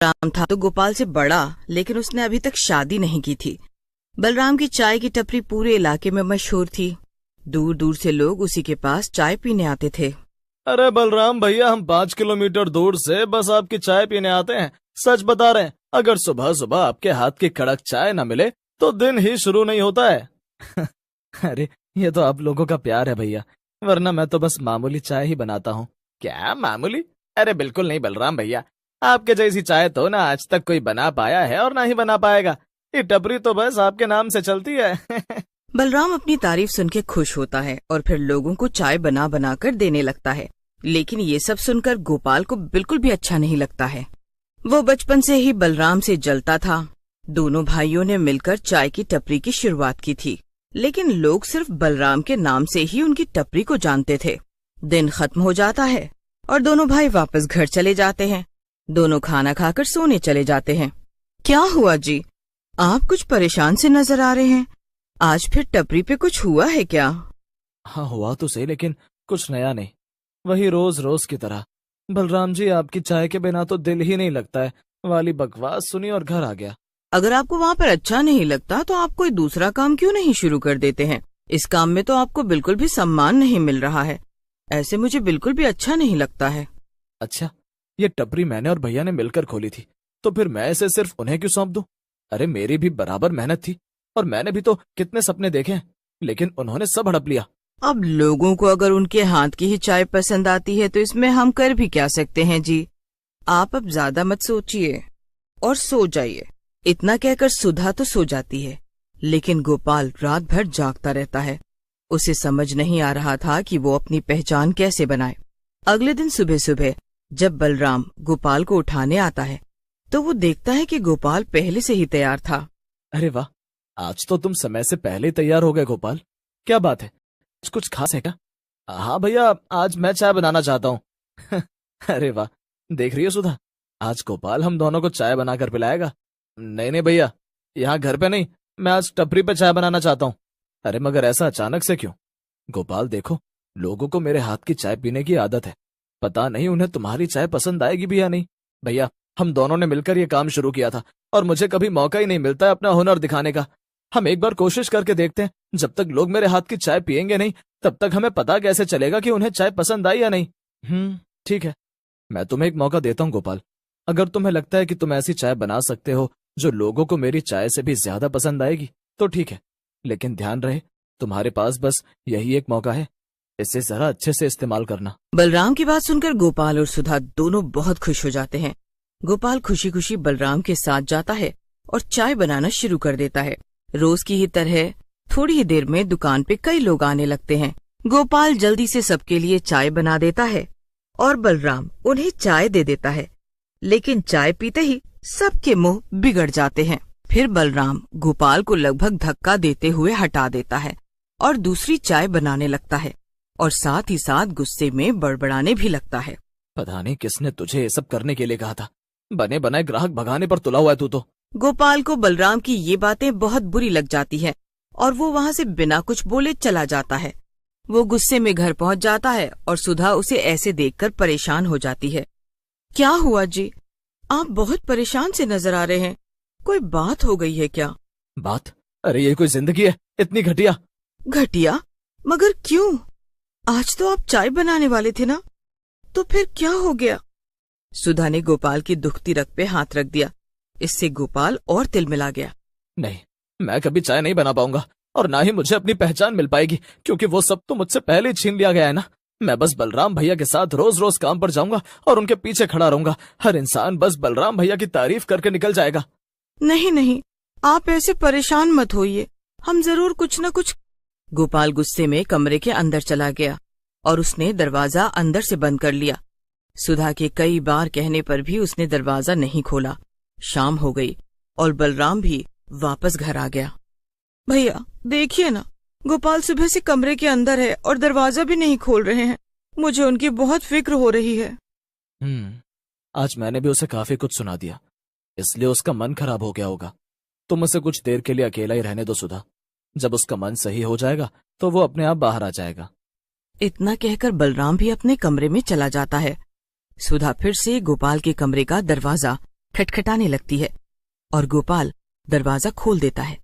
बलराम था तो गोपाल से बड़ा, लेकिन उसने अभी तक शादी नहीं की थी। बलराम की चाय की टपरी पूरे इलाके में मशहूर थी। दूर दूर से लोग उसी के पास चाय पीने आते थे। अरे बलराम भैया, हम 5 किलोमीटर दूर से बस आपकी चाय पीने आते हैं। सच बता रहे हैं, अगर सुबह सुबह आपके हाथ की कड़क चाय न मिले तो दिन ही शुरू नहीं होता है। अरे ये तो आप लोगों का प्यार है भैया, वरना मैं तो बस मामूली चाय ही बनाता हूँ। क्या मामूली? अरे बिल्कुल नहीं बलराम भैया, आपके जैसी चाय तो ना आज तक कोई बना पाया है और ना ही बना पाएगा। ये टपरी तो बस आपके नाम से चलती है। बलराम अपनी तारीफ सुन के खुश होता है और फिर लोगों को चाय बना बना कर देने लगता है। लेकिन ये सब सुनकर गोपाल को बिल्कुल भी अच्छा नहीं लगता है। वो बचपन से ही बलराम से जलता था। दोनों भाइयों ने मिलकर चाय की टपरी की शुरुआत की थी, लेकिन लोग सिर्फ बलराम के नाम से ही उनकी टपरी को जानते थे। दिन खत्म हो जाता है और दोनों भाई वापस घर चले जाते हैं। दोनों खाना खाकर सोने चले जाते हैं। क्या हुआ जी, आप कुछ परेशान से नजर आ रहे हैं? आज फिर टपरी पे कुछ हुआ है क्या? हाँ हुआ तो सही, लेकिन कुछ नया नहीं, वही रोज रोज की तरह। बलराम जी, आपकी चाय के बिना तो दिल ही नहीं लगता है वाली बकवास सुनी और घर आ गया। अगर आपको वहाँ पर अच्छा नहीं लगता तो आप कोई दूसरा काम क्यों नहीं शुरू कर देते हैं? इस काम में तो आपको बिल्कुल भी सम्मान नहीं मिल रहा है। ऐसे मुझे बिल्कुल भी अच्छा नहीं लगता है। अच्छा, ये टपरी मैंने और भैया ने मिलकर खोली थी, तो फिर मैं इसे सिर्फ उन्हें क्यों सौंप दूं? अरे मेरी भी बराबर मेहनत थी और मैंने भी तो कितने सपने देखे हैं, लेकिन उन्होंने सब हड़प लिया। अब लोगों को अगर उनके हाथ की ही चाय पसंद आती है तो इसमें हम कर भी क्या सकते हैं जी। आप अब ज्यादा मत सोचिए और सो जाइए। इतना कहकर सुधा तो सो जाती है, लेकिन गोपाल रात भर जागता रहता है। उसे समझ नहीं आ रहा था कि वो अपनी पहचान कैसे बनाए। अगले दिन सुबह सुबह जब बलराम गोपाल को उठाने आता है तो वो देखता है कि गोपाल पहले से ही तैयार था। अरे वाह, आज तो तुम समय से पहले ही तैयार हो गए गोपाल। क्या बात है, कुछ खास है क्या? हाँ भैया, आज मैं चाय बनाना चाहता हूँ। अरे वाह, देख रही हो सुधा, आज गोपाल हम दोनों को चाय बनाकर पिलाएगा। नहीं नहीं भैया, यहाँ घर पे नहीं, मैं आज टपरी पे चाय बनाना चाहता हूँ। अरे मगर ऐसा अचानक से क्यों? गोपाल देखो, लोगों को मेरे हाथ की चाय पीने की आदत है, पता नहीं उन्हें तुम्हारी चाय पसंद आएगी भी या नहीं। भैया, हम दोनों ने मिलकर ये काम शुरू किया था और मुझे कभी मौका ही नहीं मिलता है अपना हुनर दिखाने का। हम एक बार कोशिश करके देखते हैं। जब तक लोग मेरे हाथ की चाय पियेंगे नहीं, तब तक हमें पता कैसे चलेगा कि उन्हें चाय पसंद आई या नहीं। ठीक है, मैं तुम्हें एक मौका देता हूँ गोपाल। अगर तुम्हें लगता है कि तुम ऐसी चाय बना सकते हो जो लोगों को मेरी चाय से भी ज्यादा पसंद आएगी तो ठीक है, लेकिन ध्यान रहे तुम्हारे पास बस यही एक मौका है, इसे जरा अच्छे से इस्तेमाल करना। बलराम की बात सुनकर गोपाल और सुधा दोनों बहुत खुश हो जाते हैं। गोपाल खुशी खुशी बलराम के साथ जाता है और चाय बनाना शुरू कर देता है। रोज की ही तरह थोड़ी ही देर में दुकान पे कई लोग आने लगते हैं। गोपाल जल्दी से सबके लिए चाय बना देता है और बलराम उन्हें चाय दे देता है, लेकिन चाय पीते ही सबके मुंह बिगड़ जाते हैं। फिर बलराम गोपाल को लगभग धक्का देते हुए हटा देता है और दूसरी चाय बनाने लगता है और साथ ही साथ गुस्से में बड़बड़ाने भी लगता है। पता नहीं किसने तुझे ये सब करने के लिए कहा था, बने बनाए ग्राहक भगाने पर तुला हुआ है तू तो। गोपाल को बलराम की ये बातें बहुत बुरी लग जाती है और वो वहाँ से बिना कुछ बोले चला जाता है। वो गुस्से में घर पहुँच जाता है और सुधा उसे ऐसे देखकर परेशान हो जाती है। क्या हुआ जी, आप बहुत परेशान से नजर आ रहे हैं, कोई बात हो गई है क्या? बात? अरे ये कोई जिंदगी है इतनी घटिया? घटिया? मगर क्यों? आज तो आप चाय बनाने वाले थे ना, तो फिर क्या हो गया? सुधा ने गोपाल की दुखती रग पे हाथ रख दिया। इससे गोपाल और तिलमिला गया। नहीं, मैं कभी चाय नहीं बना पाऊंगा और ना ही मुझे अपनी पहचान मिल पाएगी, क्योंकि वो सब तो मुझसे पहले ही छीन लिया गया है ना। मैं बस बलराम भैया के साथ रोज रोज काम पर जाऊंगा और उनके पीछे खड़ा रहूंगा। हर इंसान बस बलराम भैया की तारीफ करके निकल जाएगा। नहीं नहीं, आप ऐसे परेशान मत होइए, हम जरूर कुछ न कुछ। गोपाल गुस्से में कमरे के अंदर चला गया और उसने दरवाजा अंदर से बंद कर लिया। सुधा के कई बार कहने पर भी उसने दरवाजा नहीं खोला। शाम हो गई और बलराम भी वापस घर आ गया। भैया देखिए ना, गोपाल सुबह से कमरे के अंदर है और दरवाजा भी नहीं खोल रहे हैं। मुझे उनकी बहुत फिक्र हो रही है। आज मैंने भी उसे काफी कुछ सुना दिया, इसलिए उसका मन खराब हो गया होगा। तुम उसे कुछ देर के लिए अकेला ही रहने दो सुधा, जब उसका मन सही हो जाएगा तो वो अपने आप बाहर आ जाएगा। इतना कहकर बलराम भी अपने कमरे में चला जाता है। सुधा फिर से गोपाल के कमरे का दरवाजा खटखटाने लगती है और गोपाल दरवाजा खोल देता है।